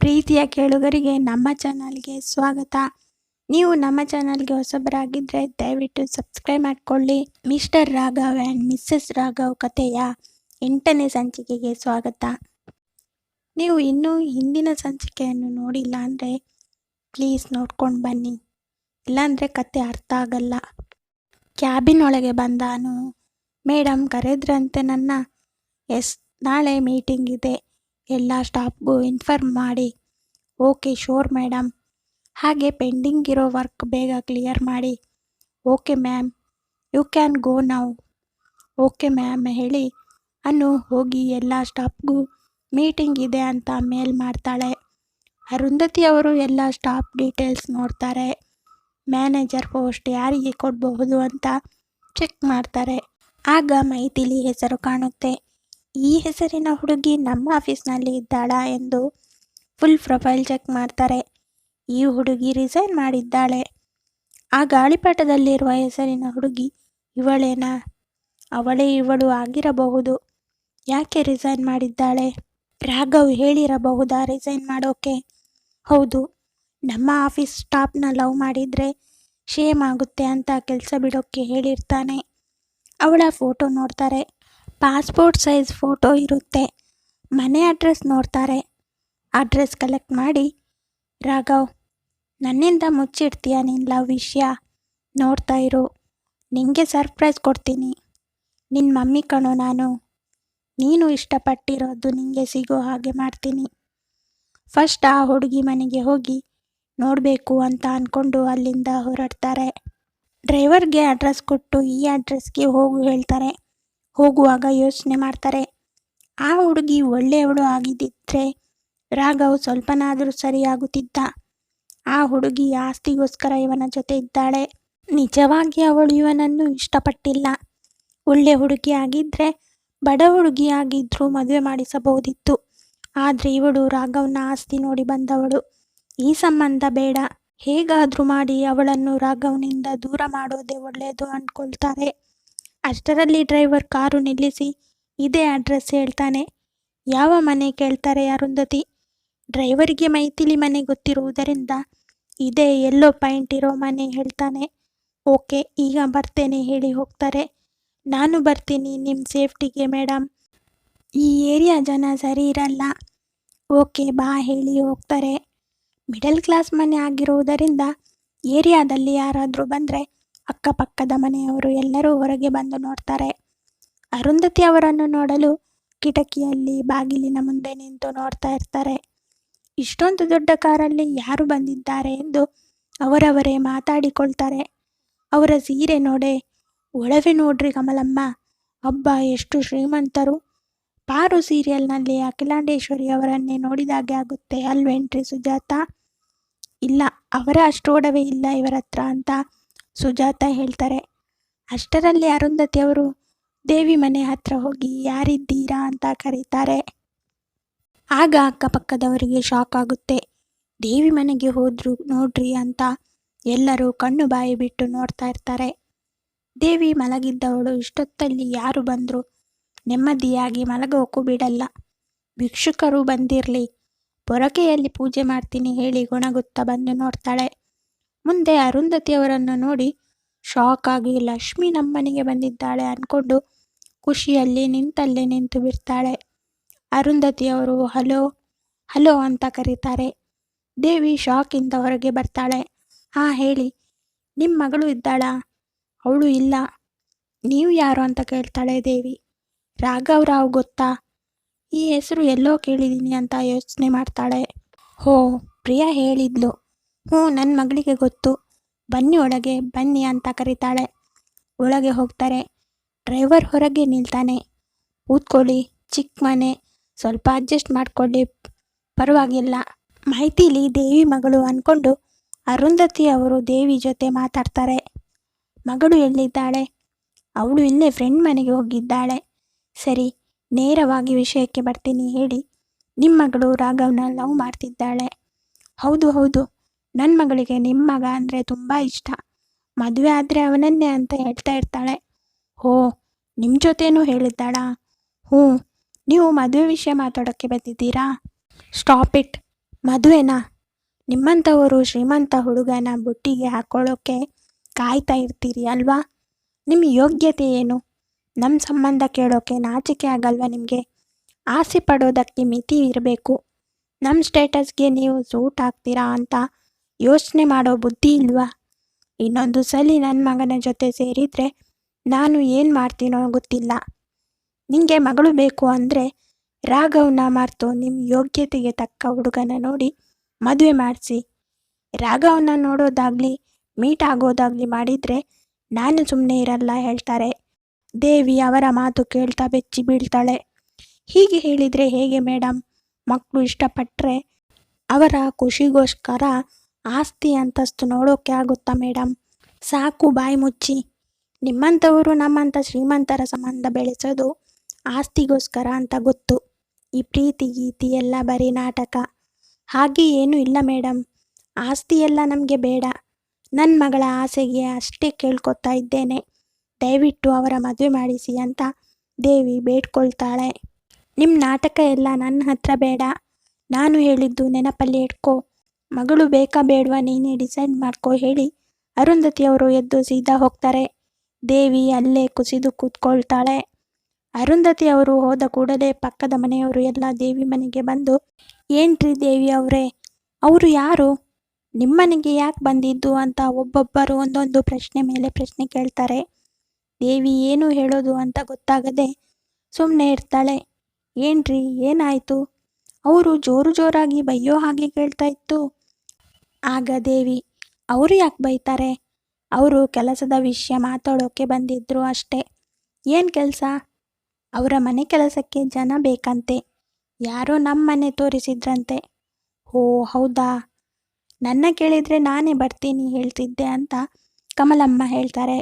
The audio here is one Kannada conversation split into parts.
ಪ್ರೀತಿಯ ಕೇಳುಗರಿಗೆ ನಮ್ಮ ಚಾನಲ್ಗೆ ಸ್ವಾಗತ. ನೀವು ನಮ್ಮ ಚಾನಲ್ಗೆ ಹೊಸಬರಾಗಿದ್ದರೆ ದಯವಿಟ್ಟು ಸಬ್ಸ್ಕ್ರೈಬ್ ಮಾಡಿಕೊಳ್ಳಿ. Mister Raghav and missus Raghav ಕಥೆಯ 8ನೇ ಸಂಚಿಕೆಗೆ ಸ್ವಾಗತ. ನೀವು ಇನ್ನೂ ಹಿಂದಿನ ಸಂಚಿಕೆಯನ್ನು ನೋಡಿಲ್ಲ ಅಂದರೆ ಪ್ಲೀಸ್ ನೋಡ್ಕೊಂಡು ಬನ್ನಿ, ಇಲ್ಲಾಂದರೆ ಕತೆ ಅರ್ಥ ಆಗಲ್ಲ. ಕ್ಯಾಬಿನ್ ಒಳಗೆ ಬಂದಾನು, ಮೇಡಮ್ ಕರೆದ್ರಂತೆ ನನ್ನ. ಎಸ್, ನಾಳೆ ಮೀಟಿಂಗ್ ಇದೆ, ಎಲ್ಲ ಸ್ಟಾಫ್ಗೂ ಇನ್ಫಾರ್ಮ್ ಮಾಡಿ. Okay sure madam. ಹಾಗೆ ಪೆಂಡಿಂಗ್ ಇರೋ ವರ್ಕ್ ಬೇಗ ಕ್ಲಿಯರ್ ಮಾಡಿ. Okay ma'am, you can go now. Okay ma'am ಹೇಳಿ ಅನ್ನು ಹೋಗಿ ಎಲ್ಲ ಸ್ಟಾಫ್ಗೂ ಮೀಟಿಂಗ್ ಇದೆ ಅಂತ ಮೇಲ್ ಮಾಡ್ತಾಳೆ. ಅರುಂಧತಿ ಅವರು ಎಲ್ಲ ಸ್ಟಾಫ್ ಡೀಟೇಲ್ಸ್ ನೋಡ್ತಾರೆ. ಮ್ಯಾನೇಜರ್ ಪೋಸ್ಟ್ ಯಾರಿಗೆ ಕೊಡಬಹುದು ಅಂತ ಚೆಕ್ ಮಾಡ್ತಾರೆ. ಆಗ ಮೈಥಿಲಿ ಹೆಸರು ಕಾಣುತ್ತೆ. ಈ ಹೆಸರಿನ ಹುಡುಗಿ ನಮ್ಮ ಆಫೀಸ್ನಲ್ಲಿ ಇದ್ದಾಳಾ ಎಂದು ಫುಲ್ ಪ್ರೊಫೈಲ್ ಚೆಕ್ ಮಾಡ್ತಾರೆ. ಈ ಹುಡುಗಿ ರಿಸೈನ್ ಮಾಡಿದ್ದಾಳೆ. ಆ ಗಾಳಿಪಟದಲ್ಲಿರುವ ಹೆಸರಿನ ಹುಡುಗಿ ಇವಳೇನಾ? ಅವಳೇ ಇವಳು ಆಗಿರಬಹುದು. ಯಾಕೆ ರಿಸೈನ್ ಮಾಡಿದ್ದಾಳೆ? ರಾಘವ್ ಹೇಳಿರಬಹುದಾ ರಿಸೈನ್ ಮಾಡೋಕೆ? ಹೌದು, ನಮ್ಮ ಆಫೀಸ್ ಸ್ಟಾಫ್ನ ಲವ್ ಮಾಡಿದರೆ ಶೇಮ್ ಆಗುತ್ತೆ ಅಂತ ಕೆಲಸ ಬಿಡೋಕ್ಕೆ ಹೇಳಿರ್ತಾನೆ. ಅವಳ ಫೋಟೋ ನೋಡ್ತಾರೆ. ಪಾಸ್ಪೋರ್ಟ್ ಸೈಜ್ ಫೋಟೋ ಇರುತ್ತೆ. ಮನೆ ಅಡ್ರೆಸ್ ನೋಡ್ತಾರೆ. ಅಡ್ರೆಸ್ ಕಲೆಕ್ಟ್ ಮಾಡಿ, ರಾಘವ್, ನನ್ನಿಂದ ಮುಚ್ಚಿಡ್ತೀಯ ನಿನ್ನ ಲವ್ ವಿಷಯ? ನೋಡ್ತಾ ಇರು, ನಿಂಗೆ ಸರ್ಪ್ರೈಸ್ ಕೊಡ್ತೀನಿ. ನಿನ್ನ ಮಮ್ಮಿ ಕಣೋ ನಾನು. ನೀನು ಇಷ್ಟಪಟ್ಟಿರೋದು ನಿಂಗೆ ಸಿಗೋ ಹಾಗೆ ಮಾಡ್ತೀನಿ. ಫಸ್ಟ್ ಆ ಹುಡುಗಿ ಮನೆಗೆ ಹೋಗಿ ನೋಡಬೇಕು ಅಂತ ಅಂದ್ಕೊಂಡು ಅಲ್ಲಿಂದ ಹೊರಡ್ತಾರೆ. ಡ್ರೈವರ್ಗೆ ಅಡ್ರೆಸ್ ಕೊಟ್ಟು ಈ ಅಡ್ರೆಸ್ಗೆ ಹೋಗು ಹೇಳ್ತಾರೆ. ಹೋಗುವಾಗ ಯೋಚನೆ ಮಾಡ್ತಾರೆ, ಆ ಹುಡುಗಿ ಒಳ್ಳೆಯವಳು ಆಗಿದ್ದಿದ್ರೆ ರಾಘವ್ ಸ್ವಲ್ಪನಾದರೂ ಸರಿಯಾಗುತ್ತಿದ್ದ. ಆ ಹುಡುಗಿ ಆಸ್ತಿಗೋಸ್ಕರ ಇವನ ಜೊತೆ ಇದ್ದಾಳೆ. ನಿಜವಾಗಿ ಅವಳು ಇವನನ್ನು ಇಷ್ಟಪಟ್ಟಿಲ್ಲ. ಒಳ್ಳೆ ಹುಡುಗಿ ಆಗಿದ್ದರೆ ಬಡ ಹುಡುಗಿ ಆಗಿದ್ರೂ ಮದುವೆ ಮಾಡಿಸಬಹುದಿತ್ತು. ಆದರೆ ಇವಳು ರಾಘವ್ನ ಆಸ್ತಿ ನೋಡಿ ಬಂದವಳು. ಈ ಸಂಬಂಧ ಬೇಡ, ಹೇಗಾದರೂ ಮಾಡಿ ಅವಳನ್ನು ರಾಘವ್ನಿಂದ ದೂರ ಮಾಡೋದೇ ಒಳ್ಳೆಯದು ಅಂದ್ಕೊಳ್ತಾರೆ. ಅಷ್ಟರಲ್ಲಿ ಡ್ರೈವರ್ ಕಾರು ನಿಲ್ಲಿಸಿ ಇದೇ ಅಡ್ರೆಸ್ ಹೇಳ್ತಾನೆ. ಯಾವ ಮನೆ ಕೇಳ್ತಾರೆ ಅರುಂಧತಿ. ಡ್ರೈವರಿಗೆ ಮೈಥಿಲಿ ಮನೆ ಗೊತ್ತಿರುವುದರಿಂದ ಇದೇ ಎಲ್ಲೋ ಪಾಯಿಂಟ್ ಇರೋ ಮನೆ ಹೇಳ್ತಾನೆ. ಓಕೆ, ಈಗ ಬರ್ತೇನೆ ಹೇಳಿ ಹೋಗ್ತಾರೆ. ನಾನು ಬರ್ತೀನಿ ನಿಮ್ಮ ಸೇಫ್ಟಿಗೆ ಮೇಡಮ್, ಈ ಏರಿಯಾ ಜನ ಸರಿ ಇರಲ್ಲ. ಓಕೆ ಬಾ ಹೇಳಿ ಹೋಗ್ತಾರೆ. ಮಿಡಲ್ ಕ್ಲಾಸ್ ಮನೆ ಆಗಿರುವುದರಿಂದ ಏರಿಯಾದಲ್ಲಿ ಯಾರಾದರೂ ಬಂದರೆ ಅಕ್ಕಪಕ್ಕದ ಮನೆಯವರು ಎಲ್ಲರೂ ಹೊರಗೆ ಬಂದು ನೋಡ್ತಾರೆ. ಅರುಂಧತಿ ಅವರನ್ನು ನೋಡಲು ಕಿಟಕಿಯಲ್ಲಿ ಬಾಗಿಲಿನ ಮುಂದೆ ನಿಂತು ನೋಡ್ತಾ ಇರ್ತಾರೆ. ಇಷ್ಟೊಂದು ದೊಡ್ಡ ಕಾರಲ್ಲಿ ಯಾರು ಬಂದಿದ್ದಾರೆ ಎಂದು ಅವರವರೇ ಮಾತಾಡಿಕೊಳ್ತಾರೆ. ಅವರ ಸೀರೆ ನೋಡೆ, ಒಳವೆ ನೋಡ್ರಿ ಕಮಲಮ್ಮ, ಅಬ್ಬ ಎಷ್ಟು ಶ್ರೀಮಂತರು. ಪಾರು ಸೀರಿಯಲ್ನಲ್ಲಿ ಅಖಿಲಾಂಡೇಶ್ವರಿ ಅವರನ್ನೇ ನೋಡಿದಾಗೆ ಆಗುತ್ತೆ ಅಲ್ವೇನ್ರಿ ಸುಜಾತ? ಇಲ್ಲ, ಅವರ ಅಷ್ಟು ಒಡವೆ ಇಲ್ಲ ಇವರ ಹತ್ರ ಅಂತ ಸುಜಾತ ಹೇಳ್ತಾರೆ. ಅಷ್ಟರಲ್ಲಿ ಅರುಂಧತಿ ಅವರು ದೇವಿ ಮನೆ ಹತ್ರ ಹೋಗಿ ಯಾರಿದ್ದೀರಾ ಅಂತ ಕರೀತಾರೆ. ಆಗ ಅಕ್ಕಪಕ್ಕದವರಿಗೆ ಶಾಕ್ ಆಗುತ್ತೆ. ದೇವಿ ಮನೆಗೆ ಹೋದ್ರು ನೋಡ್ರಿ ಅಂತ ಎಲ್ಲರೂ ಕಣ್ಣು ಬಾಯಿ ಬಿಟ್ಟು ನೋಡ್ತಾ ಇರ್ತಾರೆ. ದೇವಿ ಮಲಗಿದ್ದವಳು ಇಷ್ಟೊತ್ತಲ್ಲಿ ಯಾರು ಬಂದರು ನೆಮ್ಮದಿಯಾಗಿ ಮಲಗೋಕ್ಕೂ ಬಿಡಲ್ಲ. ಭಿಕ್ಷುಕರು ಬಂದಿರಲಿ, ಪೊರಕೆಯಲ್ಲಿ ಪೂಜೆ ಮಾಡ್ತೀನಿ ಹೇಳಿ ಗೊಣಗುತ್ತಾ ಬಂದು ನೋಡ್ತಾಳೆ. ಮುಂದೆ ಅರುಂಧತಿಯವರನ್ನು ನೋಡಿ ಶಾಕ್ ಆಗಿ ಲಕ್ಷ್ಮಿ ನಮ್ಮನೆಗೆ ಬಂದಿದ್ದಾಳೆ ಅಂದ್ಕೊಂಡು ಖುಷಿಯಲ್ಲಿ ನಿಂತಲ್ಲೇ ನಿಂತು ಬಿಡ್ತಾಳೆ. ಅರುಂಧತಿಯವರು ಹಲೋ ಹಲೋ ಅಂತ ಕರೀತಾರೆ. ದೇವಿ ಶಾಕಿಂದ ಹೊರಗೆ ಬರ್ತಾಳೆ. ಹಾಂ ಹೇಳಿ, ನಿಮ್ಮ ಮಗಳು ಇದ್ದಾಳಾ? ಅವಳು ಇಲ್ಲ. ನೀವು ಯಾರು ಅಂತ ಕೇಳ್ತಾಳೆ ದೇವಿ. ರಾಘವ್ ರಾವ್ ಗೊತ್ತಾ? ಈ ಹೆಸರು ಎಲ್ಲೋ ಕೇಳಿದ್ದೀನಿ ಅಂತ ಯೋಚನೆ ಮಾಡ್ತಾಳೆ. ಹೋ, ಪ್ರಿಯಾ ಹೇಳಿದ್ಲು. ಹ್ಞೂ, ನನ್ನ ಮಗಳಿಗೆ ಗೊತ್ತು, ಬನ್ನಿ ಒಳಗೆ ಬನ್ನಿ ಅಂತ ಕರೀತಾಳೆ. ಒಳಗೆ ಹೋಗ್ತಾರೆ. ಡ್ರೈವರ್ ಹೊರಗೆ ನಿಲ್ತಾನೆ. ಕೂತ್ಕೊಳ್ಳಿ, ಚಿಕ್ಕ ಮನೆ, ಸ್ವಲ್ಪ ಅಡ್ಜಸ್ಟ್ ಮಾಡಿಕೊಳ್ಳಿ, ಪರವಾಗಿಲ್ಲ. ಮೈಥಿಲಿ ದೇವಿ ಮಗಳು ಅಂದ್ಕೊಂಡು ಅರುಂಧತಿ ಅವರು ದೇವಿ ಜೊತೆ ಮಾತಾಡ್ತಾರೆ. ಮಗಳು ಎಲ್ಲಿದ್ದಾಳೆ? ಅವಳು ಇಲ್ಲೇ ಫ್ರೆಂಡ್ ಮನೆಗೆ ಹೋಗಿದ್ದಾಳೆ. ಸರಿ, ನೇರವಾಗಿ ವಿಷಯಕ್ಕೆ ಬರ್ತೀನಿ ಹೇಳಿ. ನಿಮ್ಮ ಮಗಳು ರಾಘವ್ನ ಲವ್ ಮಾಡ್ತಿದ್ದಾಳೆ. ಹೌದು ಹೌದು, ನನ್ನ ಮಗಳಿಗೆ ನಿಮ್ಮ ಮಗ ಅಂದರೆ ತುಂಬ ಇಷ್ಟ. ಮದುವೆ ಆದರೆ ಅವನನ್ನೇ ಅಂತ ಹೇಳ್ತಾ ಇರ್ತಾಳೆ. ಹೋ, ನಿಮ್ಮ ಜೊತೆನೂ ಹೇಳಿದ್ದಾಳಾ? ಹ್ಞೂ, ನೀವು ಮದುವೆ ವಿಷಯ ಮಾತಾಡೋಕ್ಕೆ ಬಂದಿದ್ದೀರಾ? Stop it, ಮದುವೆನಾ? ನಿಮ್ಮಂಥವರು ಶ್ರೀಮಂತ ಹುಡುಗನ ಬುಟ್ಟಿಗೆ ಹಾಕೊಳ್ಳೋಕೆ ಕಾಯ್ತಾ ಇರ್ತೀರಿ ಅಲ್ವಾ? ನಿಮ್ಮ ಯೋಗ್ಯತೆ ಏನು? ನಮ್ಮ ಸಂಬಂಧ ಕೇಳೋಕೆ ನಾಚಿಕೆ ಆಗಲ್ವಾ ನಿಮಗೆ? ಆಸೆ ಪಡೋದಕ್ಕೆ ಮಿತಿ ಇರಬೇಕು. ನಮ್ಮ ಸ್ಟೇಟಸ್ಗೆ ನೀವು ಸೂಟ್ ಆಗ್ತೀರಾ ಅಂತ ಯೋಚನೆ ಮಾಡೋ ಬುದ್ಧಿ ಇಲ್ವಾ? ಇನ್ನೊಂದು ಸಲ ನನ್ನ ಮಗನ ಜೊತೆ ಸೇರಿದರೆ ನಾನು ಏನು ಮಾಡ್ತೀನೋ ಗೊತ್ತಿಲ್ಲ. ನಿಮಗೆ ಮಗಳು ಬೇಕು ಅಂದರೆ ರಾಘವ್ನ ಮರೆತು ನಿಮ್ಮ ಯೋಗ್ಯತೆಗೆ ತಕ್ಕ ಹುಡುಗನ ನೋಡಿ ಮದುವೆ ಮಾಡಿಸಿ. ರಾಘವ್ನ ನೋಡೋದಾಗಲಿ ಮೀಟ್ ಆಗೋದಾಗಲಿ ಮಾಡಿದರೆ ನಾನು ಸುಮ್ಮನೆ ಇರಲ್ಲ ಹೇಳ್ತಾರೆ. ದೇವಿ ಅವರ ಮಾತು ಕೇಳ್ತಾ ಬೆಚ್ಚಿ ಬೀಳ್ತಾಳೆ. ಹೀಗೆ ಹೇಳಿದರೆ ಹೇಗೆ ಮೇಡಮ್? ಮಕ್ಕಳು ಇಷ್ಟಪಟ್ಟರೆ ಅವರ ಖುಷಿಗೋಸ್ಕರ ಆಸ್ತಿ ಅಂತಸ್ತು ನೋಡೋಕೆ ಆಗುತ್ತಾ ಮೇಡಮ್? ಸಾಕು ಬಾಯಿ ಮುಚ್ಚಿ. ನಿಮ್ಮಂಥವರು ನಮ್ಮಂಥ ಶ್ರೀಮಂತರ ಸಂಬಂಧ ಬೆಳೆಸೋದು ಆಸ್ತಿಗೋಸ್ಕರ ಅಂತ ಗೊತ್ತು. ಈ ಪ್ರೀತಿ ಗೀತಿ ಎಲ್ಲ ಬರೀ ನಾಟಕ. ಹಾಗೆ ಏನೂ ಇಲ್ಲ ಮೇಡಮ್. ಆಸ್ತಿ ಎಲ್ಲ ನಮಗೆ ಬೇಡ. ನನ್ನ ಮಗಳ ಆಸೆಗೆ ಅಷ್ಟೇ ಕೇಳ್ಕೊತಾ ಇದ್ದೇನೆ. ದಯವಿಟ್ಟು ಅವರ ಮದುವೆ ಮಾಡಿಸಿ ಅಂತ ದೇವಿ ಬೇಡ್ಕೊಳ್ತಾಳೆ. ನಿಮ್ಮ ನಾಟಕ ಎಲ್ಲ ನನ್ನ ಹತ್ರ ಬೇಡ. ನಾನು ಹೇಳಿದ್ದು ನೆನಪಲ್ಲಿ ಇಟ್ಕೋ. ಮಗಳು ಬೇಕಾ ಬೇಡವಾ ನೀನೇ ಡಿಸೈಡ್ ಮಾಡ್ಕೋ ಹೇಳಿ ಅರುಂಧತಿಯವರು ಎದ್ದು ಸೀದಾ ಹೋಗ್ತಾರೆ. ದೇವಿ ಅಲ್ಲೇ ಕುಸಿದು ಕೂತ್ಕೊಳ್ತಾಳೆ. ಅರುಂಧತಿ ಅವರು ಹೋದ ಕೂಡಲೇ ಪಕ್ಕದ ಮನೆಯವರು ಎಲ್ಲ ದೇವಿ ಮನೆಗೆ ಬಂದು, ಏನ್ರಿ ದೇವಿ ಅವರೇ, ಅವರು ಯಾರು? ನಿಮ್ಮನೆಗೆ ಯಾಕೆ ಬಂದಿದ್ದು ಅಂತ ಒಬ್ಬೊಬ್ಬರು ಒಂದೊಂದು ಪ್ರಶ್ನೆ ಮೇಲೆ ಪ್ರಶ್ನೆ ಕೇಳ್ತಾರೆ. ದೇವಿ ಏನು ಹೇಳೋದು ಅಂತ ಗೊತ್ತಾಗದೆ ಸುಮ್ಮನೆ ಇರ್ತಾಳೆ. ಏನ್ರಿ ಏನಾಯಿತು? ಅವರು ಜೋರಾಗಿ ಬೈಯೋ ಹಾಗೆ ಕೇಳ್ತಾ ಇತ್ತು. ಆಗ ದೇವಿ, ಅವರು ಯಾಕೆ ಬೈತಾರೆ? ಅವರು ಕೆಲಸದ ವಿಷಯ ಮಾತಾಡೋಕೆ ಬಂದಿದ್ರು ಅಷ್ಟೇ. ಏನು ಕೆಲಸ? ಅವರ ಮನೆ ಕೆಲಸಕ್ಕೆ ಜನ ಬೇಕಂತೆ. ಯಾರೋ ನಮ್ಮ ಮನೆ ತೋರಿಸಿದ್ರಂತೆ. ಓ ಹೌದಾ, ನನ್ನ ಕೇಳಿದರೆ ನಾನೇ ಬರ್ತೀನಿ ಹೇಳ್ತಿದ್ದೆ ಅಂತ ಕಮಲಮ್ಮ ಹೇಳ್ತಾರೆ.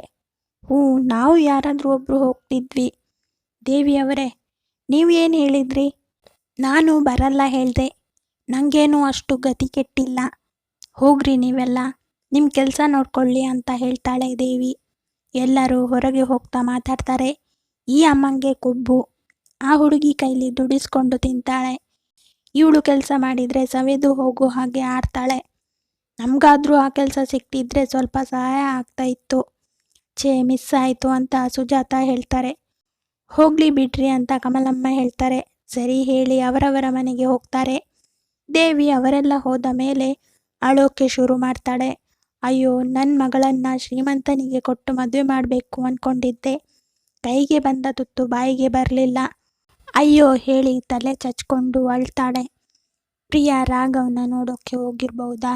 ನಾವು ಯಾರಾದರೂ ಒಬ್ಬರು ಹೋಗ್ತಿದ್ವಿ. ದೇವಿಯವರೇ, ನೀವು ಏನು ಹೇಳಿದ್ರಿ? ನಾನು ಬರಲ್ಲ ಹೇಳಿದೆ. ನನಗೇನು ಅಷ್ಟು ಗತಿ ಕೆಟ್ಟಿಲ್ಲ. ಹೋಗ್ರಿ ನೀವೆಲ್ಲ, ನಿಮ್ಮ ಕೆಲಸ ನೋಡ್ಕೊಳ್ಳಿ ಅಂತ ಹೇಳ್ತಾಳೆ ದೇವಿ. ಎಲ್ಲರೂ ಹೊರಗೆ ಹೋಗ್ತಾ ಮಾತಾಡ್ತಾರೆ. ಈ ಅಮ್ಮಂಗೆ ಕೊಬ್ಬು. ಆ ಹುಡುಗಿ ಕೈಲಿ ದುಡಿಸ್ಕೊಂಡು ತಿಂತಾಳೆ. ಇವಳು ಕೆಲಸ ಮಾಡಿದರೆ ಸವೆದು ಹೋಗೋ ಹಾಗೆ ಆಡ್ತಾಳೆ. ನಮಗಾದರೂ ಆ ಕೆಲಸ ಸಿಕ್ತಿದ್ರೆ ಸ್ವಲ್ಪ ಸಹಾಯ ಆಗ್ತಾ ಇತ್ತು. ಮಿಸ್ ಆಯಿತು ಅಂತ ಸುಜಾತ ಹೇಳ್ತಾರೆ. ಹೋಗ್ಲಿ ಬಿಡ್ರಿ ಅಂತ ಕಮಲಮ್ಮ ಹೇಳ್ತಾರೆ. ಸರಿ ಹೇಳಿ ಅವರವರ ಮನೆಗೆ ಹೋಗ್ತಾರೆ. ದೇವಿ ಅವರೆಲ್ಲ ಹೋದ ಮೇಲೆ ಅಳೋಕೆ ಶುರು ಮಾಡ್ತಾಳೆ. ಅಯ್ಯೋ, ನನ್ನ ಮಗಳನ್ನು ಶ್ರೀಮಂತನಿಗೆ ಕೊಟ್ಟು ಮದುವೆ ಮಾಡಬೇಕು ಅಂದ್ಕೊಂಡಿದ್ದೆ. ಕೈಗೆ ಬಂದ ತುತ್ತು ಬಾಯಿಗೆ ಬರಲಿಲ್ಲ. ಅಯ್ಯೋ ಹೇಳಿ ತಲೆ ಚಚ್ಕೊಂಡು ಅಳ್ತಾಳೆ. ಪ್ರಿಯಾ ರಾಘವ್ನ ನೋಡೋಕ್ಕೆ ಹೋಗಿರ್ಬಹುದಾ?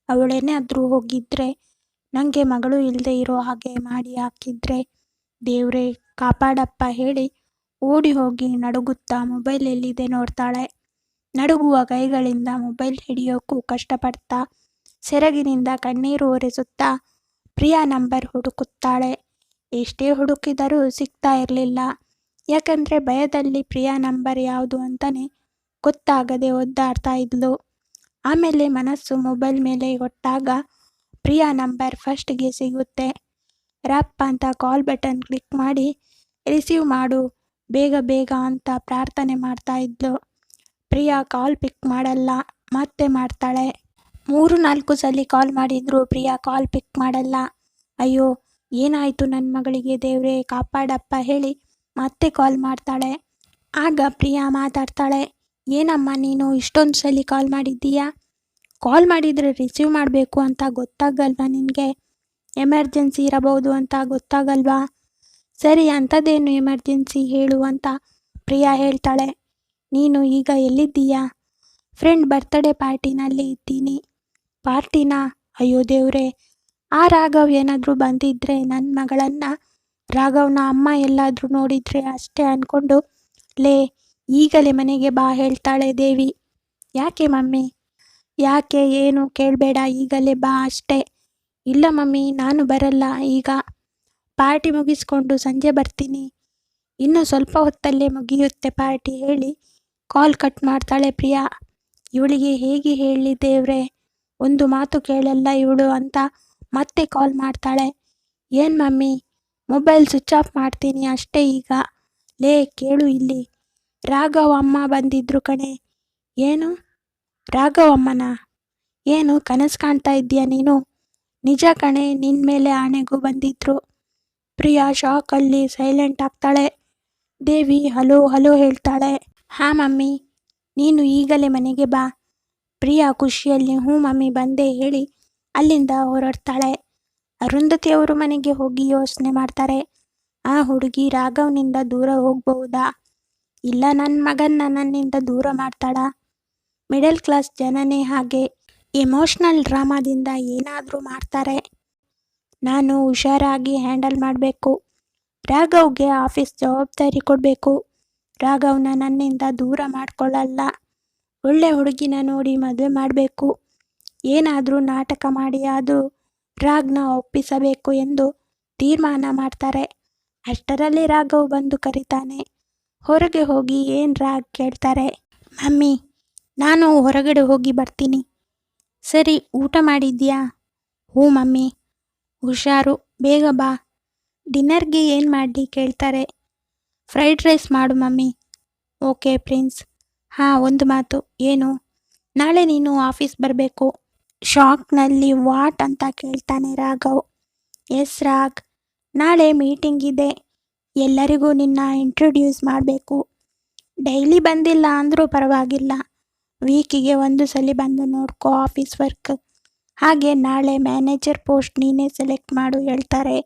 ಅವಳೇನಾದರೂ ಹೋಗಿದ್ರೆ ನನಗೆ ಮಗಳು ಇಲ್ಲದೆ ಇರೋ ಹಾಗೆ ಮಾಡಿ ಹಾಕಿದ್ರೆ ದೇವ್ರೇ ಕಾಪಾಡಪ್ಪ ಹೇಳಿ ಓಡಿ ಹೋಗಿ ನಡುಗುತ್ತಾ ಮೊಬೈಲ್ ಎಲ್ಲಿದೆ ನೋಡ್ತಾಳೆ. ನಡುಗುವ ಕೈಗಳಿಂದ ಮೊಬೈಲ್ ಹಿಡಿಯೋಕ್ಕೂ ಕಷ್ಟಪಡ್ತಾ ಸೆರಗಿನಿಂದ ಕಣ್ಣೀರು ಒರೆಸುತ್ತಾ ಪ್ರಿಯಾ ನಂಬರ್ ಹುಡುಕುತ್ತಾಳೆ. ಎಷ್ಟೇ ಹುಡುಕಿದರೂ ಸಿಗ್ತಾ ಇರಲಿಲ್ಲ. ಯಾಕಂದರೆ ಭಯದಲ್ಲಿ ಪ್ರಿಯಾ ನಂಬರ್ ಯಾವುದು ಅಂತಲೇ ಗೊತ್ತಾಗದೆ ಒದ್ದಾಡ್ತಾ ಇದ್ಲು. ಆಮೇಲೆ ಮನಸ್ಸು ಮೊಬೈಲ್ ಮೇಲೆ ಕೊಟ್ಟಾಗ ಪ್ರಿಯಾ ನಂಬರ್ ಫಸ್ಟ್ಗೆ ಸಿಗುತ್ತೆ. ರಪ್ಪ ಅಂತ ಕಾಲ್ ಬಟನ್ ಕ್ಲಿಕ್ ಮಾಡಿ ರಿಸೀವ್ ಮಾಡು ಬೇಗ ಬೇಗ ಅಂತ ಪ್ರಾರ್ಥನೆ ಮಾಡ್ತಾ ಇದ್ಲು. ಪ್ರಿಯಾ ಕಾಲ್ ಪಿಕ್ ಮಾಡಲ್ಲ. ಮತ್ತೆ ಮಾಡ್ತಾಳೆ. 3-4 ಸಲ ಕಾಲ್ ಮಾಡಿದ್ರು ಪ್ರಿಯಾ ಕಾಲ್ ಪಿಕ್ ಮಾಡಲ್ಲ. ಅಯ್ಯೋ ಏನಾಯಿತು ನನ್ನ ಮಗಳಿಗೆ, ದೇವ್ರೇ ಕಾಪಾಡಪ್ಪ ಹೇಳಿ ಮತ್ತೆ ಕಾಲ್ ಮಾಡ್ತಾಳೆ. ಆಗ ಪ್ರಿಯಾ ಮಾತಾಡ್ತಾಳೆ. ಏನಮ್ಮ ನೀನು ಇಷ್ಟೊಂದು ಸಲ ಕಾಲ್ ಮಾಡಿದ್ದೀಯಾ? ಕಾಲ್ ಮಾಡಿದರೆ ರಿಸೀವ್ ಮಾಡಬೇಕು ಅಂತ ಗೊತ್ತಾಗಲ್ವಾ ನಿನಗೆ? ಎಮರ್ಜೆನ್ಸಿ ಇರಬಹುದು ಅಂತ ಗೊತ್ತಾಗಲ್ವಾ? ಸರಿ, ಅಂಥದ್ದೇನು ಎಮರ್ಜೆನ್ಸಿ ಹೇಳು ಅಂತ ಪ್ರಿಯಾ ಹೇಳ್ತಾಳೆ. ನೀನು ಈಗ ಎಲ್ಲಿದ್ದೀಯಾ? ಫ್ರೆಂಡ್ ಬರ್ತ್ಡೇ ಪಾರ್ಟಿನಲ್ಲಿ ಇದ್ದೀನಿ. ಪಾರ್ಟಿನಾ? ಅಯ್ಯೋ ದೇವ್ರೇ, ಆ ರಾಘವ್ ಏನಾದರೂ ಬಂದಿದ್ರೆ ನನ್ನ ಮಗಳನ್ನು ರಾಘವ್ನ ಅಮ್ಮ ಎಲ್ಲಾದರೂ ನೋಡಿದರೆ ಅಷ್ಟೇ ಅಂದ್ಕೊಂಡು ಲೇ ಈಗಲೇ ಮನೆಗೆ ಬಾ ಹೇಳ್ತಾಳೆ ದೇವಿ. ಯಾಕೆ ಮಮ್ಮಿ? ಯಾಕೆ ಏನು ಕೇಳಬೇಡ, ಈಗಲೇ ಬಾ ಅಷ್ಟೇ. ಇಲ್ಲ ಮಮ್ಮಿ, ನಾನು ಬರಲ್ಲ ಈಗ. ಪಾರ್ಟಿ ಮುಗಿಸ್ಕೊಂಡು ಸಂಜೆ ಬರ್ತೀನಿ. ಇನ್ನು ಸ್ವಲ್ಪ ಹೊತ್ತಲ್ಲೇ ಮುಗಿಯುತ್ತೆ ಪಾರ್ಟಿ ಹೇಳಿ ಕಾಲ್ ಕಟ್ ಮಾಡ್ತಾಳೆ ಪ್ರಿಯಾ. ಇವಳಿಗೆ ಹೇಗೆ ಹೇಳಿ ದೇವ್ರೆ, ಒಂದು ಮಾತು ಕೇಳಲ್ಲ ಇವಳು ಅಂತ ಮತ್ತೆ ಕಾಲ್ ಮಾಡ್ತಾಳೆ. ಏನು ಮಮ್ಮಿ, ಮೊಬೈಲ್ ಸ್ವಿಚ್ ಆಫ್ ಮಾಡ್ತೀನಿ ಅಷ್ಟೇ ಈಗ. ಲೇ ಕೇಳು ಇಲ್ಲಿ, ರಾಘವ್ ಅಮ್ಮ ಬಂದಿದ್ರು ಕಣೆ. ಏನು? ರಾಘವಮ್ಮನ. ಏನು ಕನಸು ಕಾಣ್ತಾ ಇದ್ದೀಯ ನೀನು? ನಿಜ ಕಣೆ, ನಿನ್ ಮೇಲೆ ಆಣೆಗೂ ಬಂದಿದ್ರು. ಪ್ರಿಯಾ ಶಾಕಲ್ಲಿ ಸೈಲೆಂಟ್ ಆಗ್ತಾಳೆ. ದೇವಿ ಹಲೋ ಹಲೋ ಹೇಳ್ತಾಳೆ. ಹಾ ಮಮ್ಮಿ, ನೀನು ಈಗಲೇ ಮನೆಗೆ ಬಾ. ಪ್ರಿಯಾ ಖುಷಿಯಲ್ಲಿ ಹ್ಞೂ ಮಮ್ಮಿ ಬಂದೆ ಹೇಳಿ ಅಲ್ಲಿಂದ ಹೊರಡ್ತಾಳೆ. ಅರುಂಧತಿ ಅವರು ಮನೆಗೆ ಹೋಗಿ ಯೋಚನೆ ಮಾಡ್ತಾರೆ. ಆ ಹುಡುಗಿ ರಾಘವ್ನಿಂದ ದೂರ ಹೋಗ್ಬಹುದಾ, ಇಲ್ಲ ನನ್ನ ಮಗನ್ನ ನನ್ನಿಂದ ದೂರ ಮಾಡ್ತಾಳಾ? ಮಿಡಲ್ ಕ್ಲಾಸ್ ಜನನೇ ಹಾಗೆ, ಎಮೋಷ್ನಲ್ ಡ್ರಾಮಾದಿಂದ ಏನಾದರೂ ಮಾಡ್ತಾರೆ. ನಾನು ಹುಷಾರಾಗಿ ಹ್ಯಾಂಡಲ್ ಮಾಡಬೇಕು. ರಾಘವ್ಗೆ ಆಫೀಸ್ ಜವಾಬ್ದಾರಿ ಕೊಡಬೇಕು. ರಾಘವ್ನ ನನ್ನಿಂದ ದೂರ ಮಾಡ್ಕೊಳ್ಳಲ್ಲ. ಒಳ್ಳೆ ಹುಡುಗಿನ ನೋಡಿ ಮದುವೆ ಮಾಡಬೇಕು. ಏನಾದರೂ ನಾಟಕ ಮಾಡಿ ಆದರೂ ರಾಗ್ನ ಒಪ್ಪಿಸಬೇಕು ಎಂದು ತೀರ್ಮಾನ ಮಾಡ್ತಾರೆ. ಅಷ್ಟರಲ್ಲಿ ರಾಘವ್ ಬಂದು ಕರೀತಾನೆ. ಹೊರಗೆ ಹೋಗಿ ಏನು ರಾಗ್ ಕೇಳ್ತಾರೆ. ಮಮ್ಮಿ, ನಾನು ಹೊರಗಡೆ ಹೋಗಿ ಬರ್ತೀನಿ. ಸರಿ, ಊಟ ಮಾಡಿದ್ಯಾ? ಹ್ಞೂ ಮಮ್ಮಿ. ಹುಷಾರು, ಬೇಗ ಬಾ. ಡಿನ್ನರ್ಗೆ ಏನು ಮಾಡಲಿ ಕೇಳ್ತಾರೆ. ಫ್ರೈಡ್ ರೈಸ್ ಮಾಡು ಮಮ್ಮಿ. Okay prince. ಹಾಂ, ಒಂದು ಮಾತು. ಏನು? ನಾಳೆ ನೀನು ಆಫೀಸ್ ಬರಬೇಕು. ಶಾಕ್ನಲ್ಲಿ ವಾಟ್ ಅಂತ ಕೇಳ್ತಾನೆ ರಾಘವ್. ಎಸ್ ರಾಗ್, ನಾಳೆ ಮೀಟಿಂಗ್ ಇದೆ. ಎಲ್ಲರಿಗೂ ನಿನ್ನ ಇಂಟ್ರೊಡ್ಯೂಸ್ ಮಾಡಬೇಕು. ಡೈಲಿ ಬಂದಿಲ್ಲ ಅಂದರೂ ಪರವಾಗಿಲ್ಲ, ವೀಕಿಗೆ ಒಂದು ಸಲ ಬಂದು ನೋಡ್ಕೋ ಆಫೀಸ್ ವರ್ಕ್. ಹಾಗೆ ನಾಳೆ ಮ್ಯಾನೇಜರ್ ಪೋಸ್ಟ್ ನೀನೇ ಸೆಲೆಕ್ಟ್ ಮಾಡು ಹೇಳ್ತಾರೆ.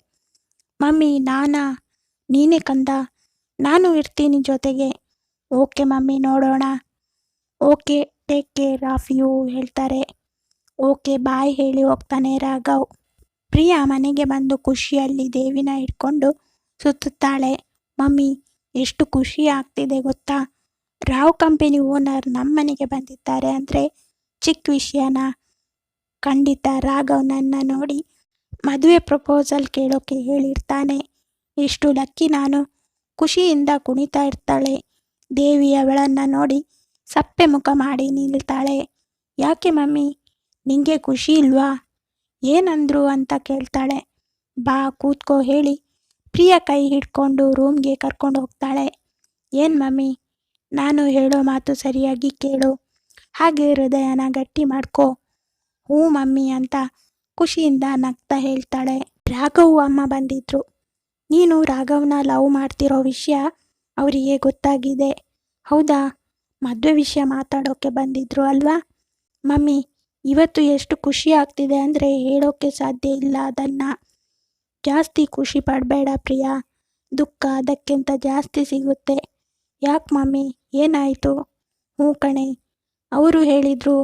ಮಮ್ಮಿ ನಾನಾ? ನೀನೇ ಕಂದ, ನಾನು ಇರ್ತೀನಿ ಜೊತೆಗೆ. ಓಕೆ ಮಮ್ಮಿ, ನೋಡೋಣ. Okay, take care of you ಹೇಳ್ತಾರೆ. ಓಕೆ ಬಾಯ್ ಹೇಳಿ ಹೋಗ್ತಾನೆ ರಾಘವ್. ಪ್ರಿಯಾ ಮನೆಗೆ ಬಂದು ಖುಷಿಯಲ್ಲಿ ದೇವಿನ ಇಟ್ಕೊಂಡು ಸುತ್ತುತ್ತಾಳೆ. ಮಮ್ಮಿ, ಎಷ್ಟು ಖುಷಿ ಆಗ್ತಿದೆ ಗೊತ್ತಾ? ರಾವ್ ಕಂಪನಿ ಓನರ್ ನಮ್ಮ ಮನೆಗೆ ಬಂದಿದ್ದಾರೆ ಅಂದರೆ ಚಿಕ್ಕ ವಿಷಯನಾ? ಖಂಡಿತ ರಾಘವ್ ನನ್ನ ನೋಡಿ ಮದುವೆ ಪ್ರಪೋಸಲ್ ಕೇಳೋಕೆ ಹೇಳಿರ್ತಾನೆ. ಎಷ್ಟು ಲಕ್ಕಿ ನಾನು. ಖುಷಿಯಿಂದ ಕುಣಿತಾ ಇರ್ತಾಳೆ. ದೇವಿ ಅವಳನ್ನು ನೋಡಿ ಸಪ್ಪೆ ಮುಖ ಮಾಡಿ ನಿಲ್ತಾಳೆ. ಯಾಕೆ ಮಮ್ಮಿ, ನಿಂಗೆ ಖುಷಿ ಇಲ್ವಾ? ಏನಂದ್ರು ಅಂತ ಕೇಳ್ತಾಳೆ. ಬಾ ಕೂತ್ಕೋ ಹೇಳಿ ಪ್ರಿಯಾ ಕೈ ಹಿಡ್ಕೊಂಡು ರೂಮ್ಗೆ ಕರ್ಕೊಂಡು ಹೋಗ್ತಾಳೆ. ಏನು ಮಮ್ಮಿ, ನಾನು ಹೇಳೋ ಮಾತು ಸರಿಯಾಗಿ ಕೇಳು, ಹಾಗೆ ಹೃದಯನ ಗಟ್ಟಿ ಮಾಡ್ಕೋ. ಹ್ಞೂ ಮಮ್ಮಿ ಅಂತ ಖುಷಿಯಿಂದ ನಗ್ತಾ ಹೇಳ್ತಾಳೆ. ರಾಘವ್ ಅಮ್ಮ ಬಂದಿದ್ರು. ನೀನು ರಾಘವ್ನ ಲವ್ ಮಾಡ್ತಿರೋ ವಿಷಯ ಅವರಿಗೆ ಗೊತ್ತಾಗಿದೆ. ಹೌದಾ? ಮದುವೆ ವಿಷಯ ಮಾತಾಡೋಕ್ಕೆ ಬಂದಿದ್ರು ಅಲ್ವಾ? ಮಮ್ಮಿ, ಇವತ್ತು ಎಷ್ಟು ಖುಷಿ ಆಗ್ತಿದೆ ಅಂದರೆ ಹೇಳೋಕ್ಕೆ ಸಾಧ್ಯ ಇಲ್ಲ ಅದನ್ನು. ಜಾಸ್ತಿ ಖುಷಿ ಪಡಬೇಡ ಪ್ರಿಯಾ, ದುಃಖ ಅದಕ್ಕಿಂತ ಜಾಸ್ತಿ ಸಿಗುತ್ತೆ. ಯಾಕೆ ಮಮ್ಮಿ, ಏನಾಯಿತು? ಹ್ಞೂ ಕಣೆ, ಅವರು ಹೇಳಿದರು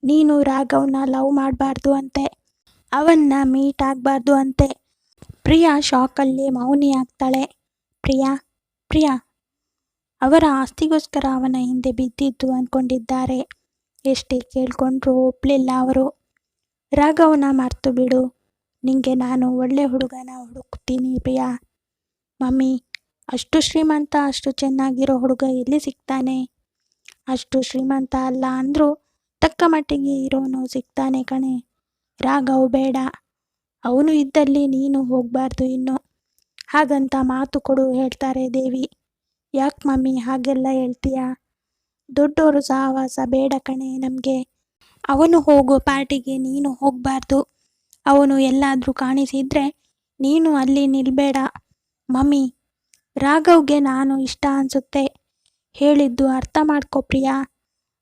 ನೀನು ರಾಘವ್ನ ಲವ್ ಮಾಡಬಾರ್ದು ಅಂತೆ, ಅವನ್ನ ಮೀಟ್ ಆಗಬಾರ್ದು ಅಂತೆ. ಪ್ರಿಯಾ ಶಾಕಲ್ಲಿ ಮೌನಿ ಆಗ್ತಾಳೆ. ಪ್ರಿಯಾ ಪ್ರಿಯಾ ಅವರ ಆಸ್ತಿಗೋಸ್ಕರ ಅವನ ಹಿಂದೆ ಬಿದ್ದಿದ್ದು ಅಂದ್ಕೊಂಡಿದ್ದಾರೆ. ಎಷ್ಟೇ ಕೇಳ್ಕೊಂಡ್ರೂ ಒಪ್ಪಲಿಲ್ಲ ಅವರು. ರಾಘವನ ಮರ್ತು ಬಿಡು, ನಿಂಗೆ ನಾನು ಒಳ್ಳೆ ಹುಡುಗನ ಹುಡುಕ್ತೀನಿ ಪ್ರಿಯಾ. ಮಮ್ಮಿ, ಅಷ್ಟು ಶ್ರೀಮಂತ ಅಷ್ಟು ಚೆನ್ನಾಗಿರೋ ಹುಡುಗ ಎಲ್ಲಿ ಸಿಗ್ತಾನೆ? ಅಷ್ಟು ಶ್ರೀಮಂತ ಅಲ್ಲ ಅಂದರೂ ತಕ್ಕ ಮಟ್ಟಿಗೆ ಇರೋನು ಸಿಗ್ತಾನೆ ಕಣೆ. ರಾಘವ್ ಬೇಡ, ಅವನು ಇದ್ದಲ್ಲಿ ನೀನು ಹೋಗಬಾರ್ದು ಇನ್ನು. ಹಾಗಂತ ಮಾತು ಕೊಡು ಹೇಳ್ತಾರೆ ದೇವಿ. ಯಾಕೆ ಮಮ್ಮಿ ಹಾಗೆಲ್ಲ ಹೇಳ್ತೀಯಾ? ದೊಡ್ಡೋರು ಸಹವಾಸ ಬೇಡ ಕಣೆ ನಮಗೆ. ಅವನು ಹೋಗೋ ಪಾರ್ಟಿಗೆ ನೀನು ಹೋಗಬಾರ್ದು. ಅವನು ಎಲ್ಲಾದರೂ ಕಾಣಿಸಿದ್ರೆ ನೀನು ಅಲ್ಲಿ ನಿಲ್ಬೇಡ. ಮಮ್ಮಿ, ರಾಘವ್ಗೆ ನಾನು ಇಷ್ಟ ಅನಿಸುತ್ತೆ. ಹೇಳಿದ್ದು ಅರ್ಥ ಮಾಡ್ಕೋ ಪ್ರಿಯಾ.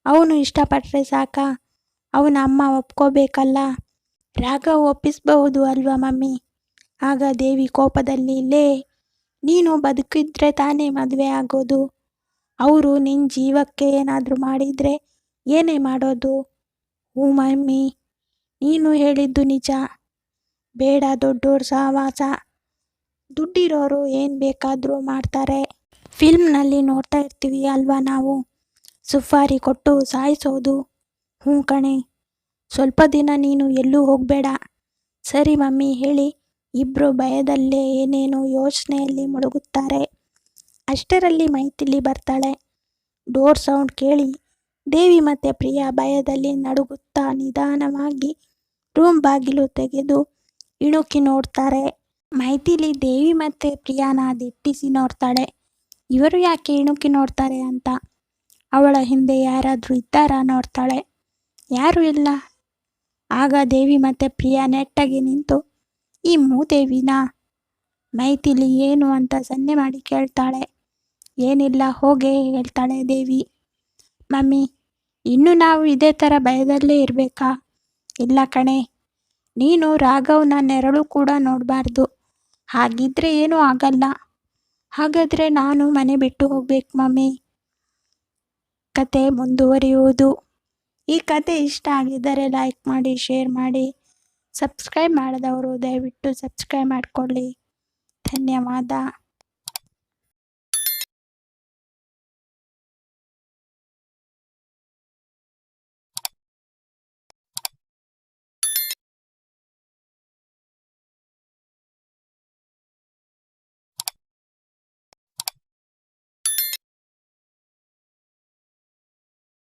ಅವನು ಇಷ್ಟಪಟ್ಟರೆ ಸಾಕ, ಅವನ ಅಮ್ಮ ಒಪ್ಕೋಬೇಕಲ್ಲ. ರಾಘವ್ ಒಪ್ಪಿಸಬಹುದು ಅಲ್ವಾ ಮಮ್ಮಿ? ಆಗ ದೇವಿ ಕೋಪದಲ್ಲಿ, ಲೇ, ನೀನು ಬದುಕಿದ್ರೆ ತಾನೇ ಮದುವೆ ಆಗೋದು. ಅವರು ನಿನ್ನ ಜೀವಕ್ಕೆ ಏನಾದರೂ ಮಾಡಿದರೆ ಏನೇ ಮಾಡೋದು? ಹ್ಞೂ ಮಮ್ಮಿ, ನೀನು ಹೇಳಿದ್ದು ನಿಜ. ಬೇಡ ದೊಡ್ಡೋರು ಸಹವಾಸ. ದುಡ್ಡಿರೋರು ಏನು ಬೇಕಾದರೂ ಮಾಡ್ತಾರೆ. ಫಿಲ್ಮ್ನಲ್ಲಿ ನೋಡ್ತಾ ಇರ್ತೀವಿ ಅಲ್ವಾ ನಾವು, ಸುಫಾರಿ ಕೊಟ್ಟು ಸಾಯಿಸೋದು. ಹ್ಞೂ ಕಣೆ. ಸ್ವಲ್ಪ ದಿನ ನೀನು ಎಲ್ಲೂ ಹೋಗಬೇಡ. ಸರಿ ಮಮ್ಮಿ ಹೇಳಿ ಇಬ್ಬರು ಭಯದಲ್ಲೇ ಏನೇನೋ ಯೋಚನೆಯಲ್ಲಿ ಮುಳುಗುತ್ತಾರೆ. ಅಷ್ಟರಲ್ಲಿ ಮೈಥಿಲಿ ಬರ್ತಾಳೆ. ಡೋರ್ ಸೌಂಡ್ ಕೇಳಿ ದೇವಿ ಮತ್ತು ಪ್ರಿಯಾ ಭಯದಲ್ಲಿ ನಡುಗುತ್ತಾ ನಿಧಾನವಾಗಿ ರೂಮ್ ಬಾಗಿಲು ತೆಗೆದು ಇಣುಕಿ ನೋಡ್ತಾರೆ. ಮೈಥಿಲಿ ದೇವಿ ಮತ್ತು ಪ್ರಿಯಾನ ದಿಟ್ಟಿಸಿ ನೋಡ್ತಾಳೆ. ಇವರು ಯಾಕೆ ಇಣುಕಿ ನೋಡ್ತಾರೆ ಅಂತ. ಅವಳ ಹಿಂದೆ ಯಾರಾದರೂ ಇದ್ದಾರಾ ನೋಡ್ತಾಳೆ. ಯಾರೂ ಇಲ್ಲ. ಆಗ ದೇವಿ ಮತ್ತು ಪ್ರಿಯಾ ನೆಟ್ಟಾಗಿ ನಿಂತು ಈ ಮೂದೇವಿನ ಮೈಥಿಲಿ ಏನು ಅಂತ ಸನ್ನೆ ಮಾಡಿ ಕೇಳ್ತಾಳೆ. ಏನಿಲ್ಲ ಹೋಗೆ ಹೇಳ್ತಾಳೆ ದೇವಿ. ಮಮ್ಮಿ, ಇನ್ನು ನಾವು ಇದೇ ಥರ ಭಯದಲ್ಲೇ ಇರಬೇಕಾ? ಇಲ್ಲ ಕಣೆ, ನೀನು ರಾಘವ್ನ ನೆರಳು ಕೂಡ ನೋಡಬಾರ್ದು. ಹಾಗಿದ್ರೆ ಏನೂ ಆಗಲ್ಲ. ಹಾಗಾದರೆ ನಾನು ಮನೆ ಬಿಟ್ಟು ಹೋಗ್ಬೇಕು ಮಮ್ಮಿ. ಕತೆ ಮುಂದುವರಿಯುವುದು. ಈ ಕತೆ ಇಷ್ಟ ಆಗಿದ್ದರೆ ಲೈಕ್ ಮಾಡಿ, ಶೇರ್ ಮಾಡಿ. ಸಬ್ಸ್ಕ್ರೈಬ್ ಮಾಡದವರು ದಯವಿಟ್ಟು ಸಬ್ಸ್ಕ್ರೈಬ್ ಮಾಡಿಕೊಳ್ಳಿ. ಧನ್ಯವಾದ.